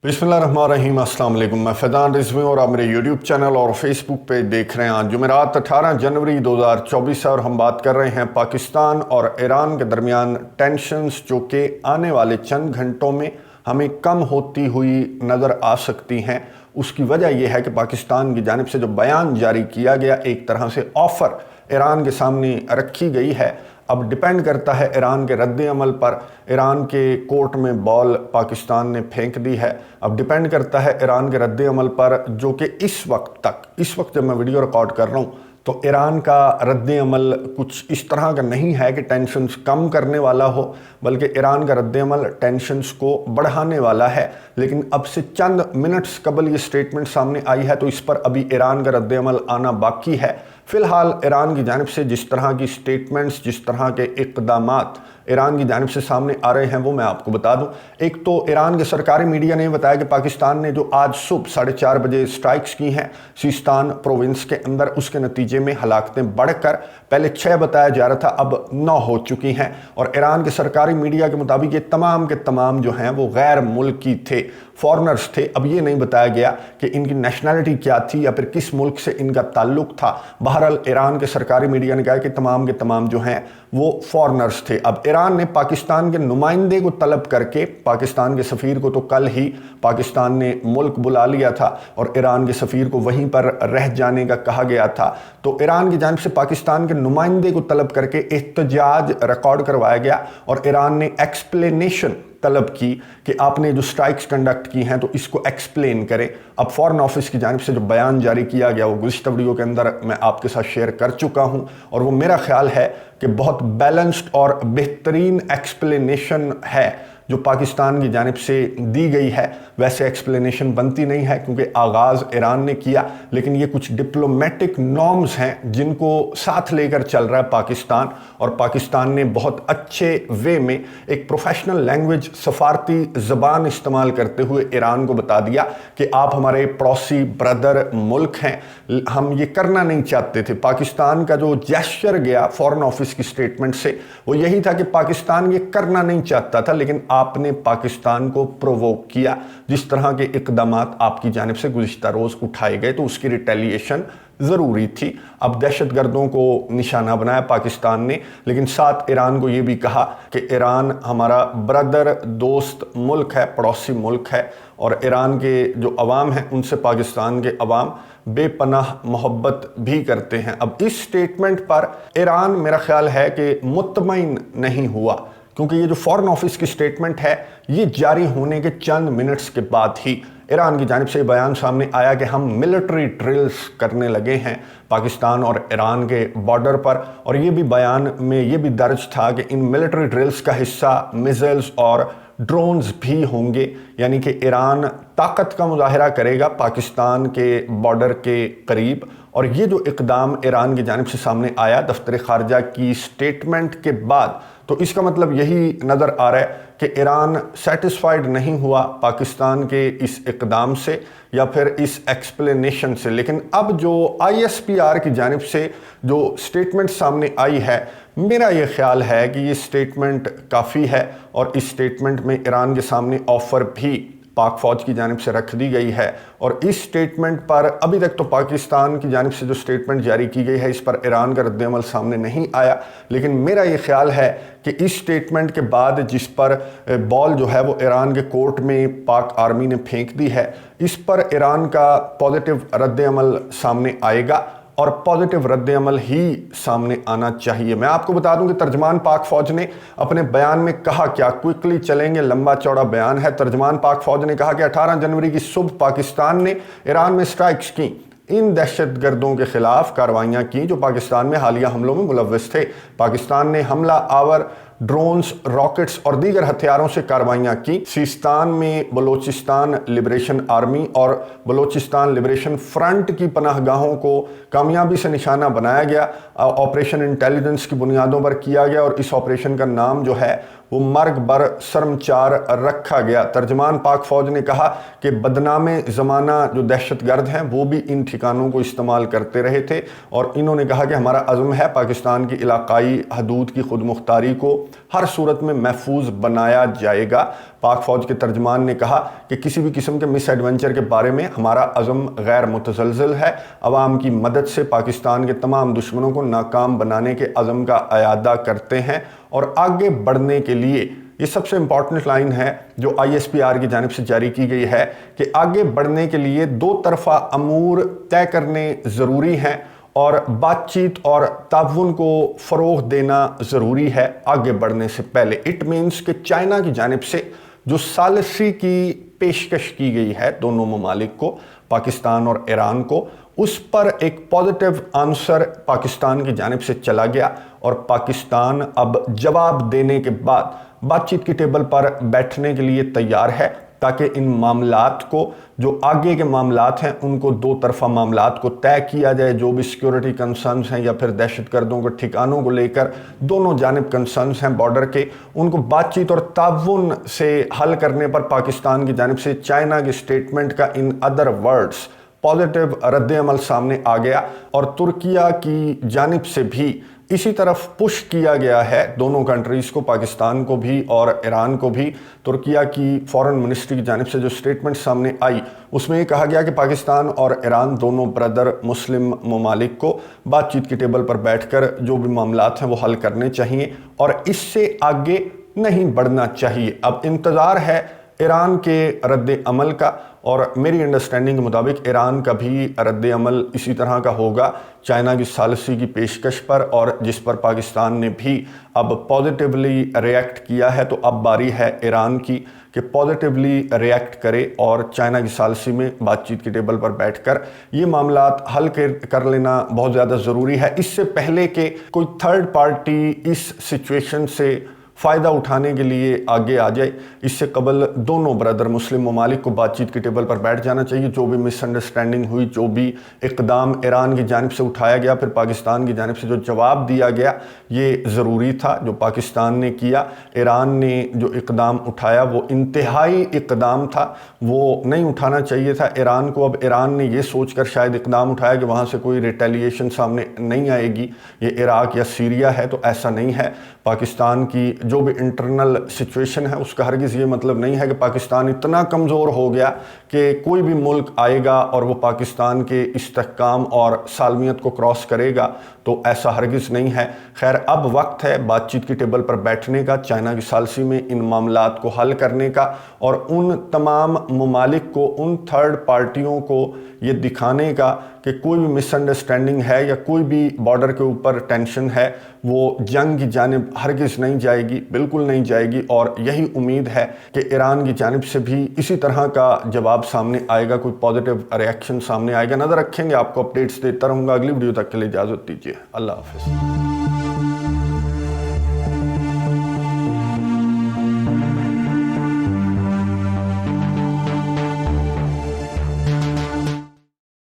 बिस्मिल्लाहिर्रहमानिर्रहीम। अस्सलाम वालेकुम। मैं फैज़ान रिजवी और आप मेरे यूट्यूब चैनल और फेसबुक पे देख रहे हैं। आज जुमेरात 18 जनवरी 2024 है और हम बात कर रहे हैं पाकिस्तान और ईरान के दरमियान टेंशन्स जो कि आने वाले चंद घंटों में हमें कम होती हुई नज़र आ सकती हैं। उसकी वजह यह है कि पाकिस्तान की जानिब से जो बयान जारी किया गया, एक तरह से ऑफ़र ईरान के सामने रखी गई है। अब डिपेंड करता है ईरान के रद्द अमल पर। ईरान के कोर्ट में बॉल पाकिस्तान ने फेंक दी है। अब डिपेंड करता है ईरान के रद्द अमल पर, जो कि इस वक्त जब मैं वीडियो रिकॉर्ड कर रहा हूँ तो ईरान का रद्द अमल कुछ इस तरह का नहीं है कि टेंशन्स कम करने वाला हो, बल्कि ईरान का रद्द अमल टेंशन्स को बढ़ाने वाला है। लेकिन अब से चंद मिनट्स कबल ये स्टेटमेंट सामने आई है, तो इस पर अभी ईरान का रद्द अमल आना बाकी है। फ़िलहाल ईरान की जानिब से जिस तरह की स्टेटमेंट्स, जिस तरह के इक़दामात ईरान की जानिब से सामने आ रहे हैं वो मैं आपको बता दूं। एक तो ईरान के सरकारी मीडिया ने बताया कि पाकिस्तान ने जो आज सुबह 4:30 बजे स्ट्राइक्स की हैं सिस्तान प्रोविंस के अंदर, उसके नतीजे में हलाकतें बढ़कर पहले 6 बताया जा रहा था, अब 9 हो चुकी हैं। और ईरान के सरकारी मीडिया के मुताबिक ये तमाम के तमाम जो हैं वो गैर मुल्की थे, फॉरेनर्स थे। अब ये नहीं बताया गया कि इनकी नेशनैलिटी क्या थी या फिर किस मुल्क से इनका ताल्लुक था। बहरहाल ईरान के सरकारी मीडिया ने कहा कि तमाम के तमाम जो हैं वो फॉरेनर्स थे। अब ईरान ने पाकिस्तान के नुमाइंदे को तलब करके, पाकिस्तान के सफ़ीर को तो कल ही पाकिस्तान ने मुल्क बुला लिया था और ईरान के सफ़ीर को वहीं पर रह जाने का कहा गया था, तो ईरान की जानिब से पाकिस्तान के नुमाइंदे को तलब करके एहतजाज रिकॉर्ड करवाया गया और ईरान ने एक्सप्लेनेशन तलब की कि आपने जो स्ट्राइक्स कंडक्ट की हैं तो इसको एक्सप्लेन करें। अब फॉरेन ऑफिस की जानिब से जो बयान जारी किया गया वो गुज़िश्ता वीडियो के अंदर मैं आपके साथ शेयर कर चुका हूं और वो मेरा ख्याल है कि बहुत बैलेंस्ड और बेहतरीन एक्सप्लेनेशन है जो पाकिस्तान की जानिब से दी गई है। वैसे एक्सप्लेनेशन बनती नहीं है क्योंकि आगाज़ ईरान ने किया, लेकिन ये कुछ डिप्लोमेटिक नॉर्म्स हैं जिनको साथ लेकर चल रहा है पाकिस्तान, और पाकिस्तान ने बहुत अच्छे वे में एक प्रोफेशनल लैंग्वेज, सफारती ज़बान इस्तेमाल करते हुए ईरान को बता दिया कि आप हमारे पड़ोसी ब्रदर मुल्क हैं, हम ये करना नहीं चाहते थे। पाकिस्तान का जो जेस्चर गया फॉरेन ऑफिस की स्टेटमेंट से वो यही था कि पाकिस्तान ये करना नहीं चाहता था, लेकिन आपने पाकिस्तान को प्रोवोक किया। जिस तरह के इक़दामात आपकी जानिब से गुज़िश्ता रोज़ उठाए गए तो उसकी रिटेलिएशन ज़रूरी थी। अब दहशतगर्दों को निशाना बनाया पाकिस्तान ने, लेकिन साथ ईरान को ये भी कहा कि ईरान हमारा ब्रदर दोस्त मुल्क है, पड़ोसी मुल्क है, और ईरान के जो अवाम हैं उनसे पाकिस्तान के अवाम बेपनाह मोहब्बत भी करते हैं। अब इस स्टेटमेंट पर ईरान मेरा ख्याल है कि मुतमईन नहीं हुआ, क्योंकि ये जो फॉरेन ऑफिस की स्टेटमेंट है ये जारी होने के चंद मिनट्स के बाद ही ईरान की जानिब से बयान सामने आया कि हम मिलिट्री ड्रिल्स करने लगे हैं पाकिस्तान और ईरान के बॉर्डर पर। और ये भी बयान में ये भी दर्ज था कि इन मिलिट्री ड्रिल्स का हिस्सा मिसाइल्स और ड्रोन्स भी होंगे, यानी कि ईरान ताकत का मुजाहरा करेगा पाकिस्तान के बॉर्डर के करीब। और ये जो इक़दाम ईरान की जानिब से सामने आया दफ्तर ख़ारजा की स्टेटमेंट के बाद, तो इसका मतलब यही नज़र आ रहा है कि ईरान सेटिस्फाइड नहीं हुआ पाकिस्तान के इस इक़दाम से या फिर इस एक्सप्लेनेशन से। लेकिन अब जो ISPR की जानिब से जो स्टेटमेंट सामने आई है, मेरा ये ख्याल है कि ये स्टेटमेंट काफ़ी है और इस स्टेटमेंट में ईरान के सामने ऑफ़र भी पाक फ़ौज की जानिब से रख दी गई है। और इस स्टेटमेंट पर अभी तक तो पाकिस्तान की जानिब से जो स्टेटमेंट जारी की गई है इस पर ईरान का रद्द-ए-अमल सामने नहीं आया, लेकिन मेरा ये ख्याल है कि इस स्टेटमेंट के बाद जिस पर बॉल जो है वो ईरान के कोर्ट में पाक आर्मी ने फेंक दी है, इस पर ईरान का पॉजिटिव रद्द-ए-अमल सामने आएगा और पॉजिटिव रद्द-ए-अमल ही सामने आना चाहिए। मैं आपको बता दूं कि तर्जमान पाक फ़ौज ने अपने बयान में कहा क्या, क्विकली चलेंगे, लंबा चौड़ा बयान है। तर्जमान पाक फ़ौज ने कहा कि 18 जनवरी की सुबह पाकिस्तान ने ईरान में स्ट्राइक्स की, इन दहशतगर्दों के खिलाफ कार्रवाइयाँ की जो पाकिस्तान में हालिया हमलों में मुलव्वस थे। पाकिस्तान ने हमला आवर ड्रोन्स, रॉकेट्स और दीगर हथियारों से कार्रवाइयाँ की। सिस्तान में बलोचिस्तान लिबरेशन आर्मी और बलोचिस्तान लिबरेशन फ्रंट की पनाहगाहों को कामयाबी से निशाना बनाया गया। ऑपरेशन इंटेलिजेंस की बुनियादों पर किया गया और इस ऑपरेशन का नाम जो है वो मर्ग बर शर्मचार रखा गया। तर्जमान पाक फ़ौज ने कहा कि बदनामे ज़माना जो दहशतगर्द हैं वो भी इन ठिकानों को इस्तेमाल करते रहे थे और इन्होंने कहा कि हमारा अज़्म है पाकिस्तान की इलाकाई हदूद की खुद मुख्तारी को ہر صورت میں محفوظ بنایا جائے گا۔ پاک فوج کے ترجمان نے کہا کہ کسی بھی قسم کے مس ایڈونچر کے بارے میں ہمارا عزم غیر متزلزل ہے۔ عوام کی مدد سے پاکستان کے تمام دشمنوں کو ناکام بنانے کے عزم کا اعادہ کرتے ہیں اور آگے بڑھنے کے لیے، یہ سب سے امپورٹنٹ لائن ہے جو ISPR کی جانب سے جاری کی گئی ہے، کہ آگے بڑھنے کے لیے دو طرفہ امور طے کرنے ضروری ہیں اور بات چیت اور تعاون کو فروغ دینا ضروری ہے آگے بڑھنے سے پہلے۔ اٹ مینس کہ چائنا کی جانب سے جو ثالثی کی پیشکش کی گئی ہے دونوں ممالک کو، پاکستان اور ایران کو، اس پر ایک پازیٹیو آنسر پاکستان کی جانب سے چلا گیا اور پاکستان اب جواب دینے کے بعد بات چیت کی ٹیبل پر بیٹھنے کے لیے تیار ہے، تاکہ ان معاملات کو، جو آگے کے معاملات ہیں، ان کو دو طرفہ معاملات کو طے کیا جائے۔ جو بھی سیکیورٹی کنسرنز ہیں یا پھر دہشت گردوں کے ٹھکانوں کو لے کر دونوں جانب کنسرنز ہیں بارڈر کے، ان کو بات چیت اور تعاون سے حل کرنے پر پاکستان کی جانب سے چائنا کی سٹیٹمنٹ کا ان ادر ورڈز پازیٹیو رد عمل سامنے آ گیا، اور ترکیہ کی جانب سے بھی اسی طرف پش کیا گیا ہے دونوں کنٹریز کو، پاکستان کو بھی اور ایران کو بھی۔ ترکیہ کی فورن منسٹری کی جانب سے جو سٹیٹمنٹ سامنے آئی، اس میں یہ کہا گیا کہ پاکستان اور ایران دونوں برادر مسلم ممالک کو بات چیت کی ٹیبل پر بیٹھ کر جو بھی معاملات ہیں وہ حل کرنے چاہیے اور اس سے آگے نہیں بڑھنا چاہیے۔ اب انتظار ہے ایران کے رد عمل کا، اور میری انڈرسٹینڈنگ کے مطابق ایران کا بھی رد عمل اسی طرح کا ہوگا چائنا کی ثالثی کی پیشکش پر، اور جس پر پاکستان نے بھی اب پازیٹیولی ریئیکٹ کیا ہے۔ تو اب باری ہے ایران کی کہ پازیٹیولی ریئیکٹ کرے اور چائنا کی ثالثی میں بات چیت کی ٹیبل پر بیٹھ کر یہ معاملات حل کر لینا بہت زیادہ ضروری ہے، اس سے پہلے کہ کوئی تھرڈ پارٹی اس سچویشن سے فائدہ اٹھانے کے لیے آگے آ جائے۔ اس سے قبل دونوں برادر مسلم ممالک کو بات چیت کی ٹیبل پر بیٹھ جانا چاہیے۔ جو بھی مس انڈرسٹینڈنگ ہوئی، جو بھی اقدام ایران کی جانب سے اٹھایا گیا، پھر پاکستان کی جانب سے جو جواب دیا گیا، یہ ضروری تھا جو پاکستان نے کیا۔ ایران نے جو اقدام اٹھایا وہ انتہائی اقدام تھا، وہ نہیں اٹھانا چاہیے تھا ایران کو۔ اب ایران نے یہ سوچ کر شاید اقدام اٹھایا کہ وہاں سے کوئی ریٹیلیشن سامنے نہیں آئے گی، یہ عراق یا سیریا ہے، تو ایسا نہیں ہے۔ پاکستان کی جو بھی انٹرنل سچویشن ہے، اس کا ہرگز یہ مطلب نہیں ہے کہ پاکستان اتنا کمزور ہو گیا کہ کوئی بھی ملک آئے گا اور وہ پاکستان کے استحکام اور سالمیت کو کراس کرے گا، تو ایسا ہرگز نہیں ہے۔ خیر، اب وقت ہے بات چیت کی ٹیبل پر بیٹھنے کا، چائنا کی ثالثی میں ان معاملات کو حل کرنے کا، اور ان تمام ممالک کو، ان تھرڈ پارٹیوں کو یہ دکھانے کا کہ کوئی بھی مس انڈرسٹینڈنگ ہے یا کوئی بھی بارڈر کے اوپر ٹینشن ہے، وہ جنگ کی جانب ہرگز نہیں جائے گی، بالکل نہیں جائے گی۔ اور یہی امید ہے کہ ایران کی جانب سے بھی اسی طرح کا جواب سامنے آئے گا، کوئی پازیٹیو ریئیکشن سامنے آئے گا۔ نظر رکھیں گے، آپ کو اپڈیٹس دیتا رہوں گا۔ اگلی ویڈیو تک کے لیے اجازت دیجیے، اللہ حافظ۔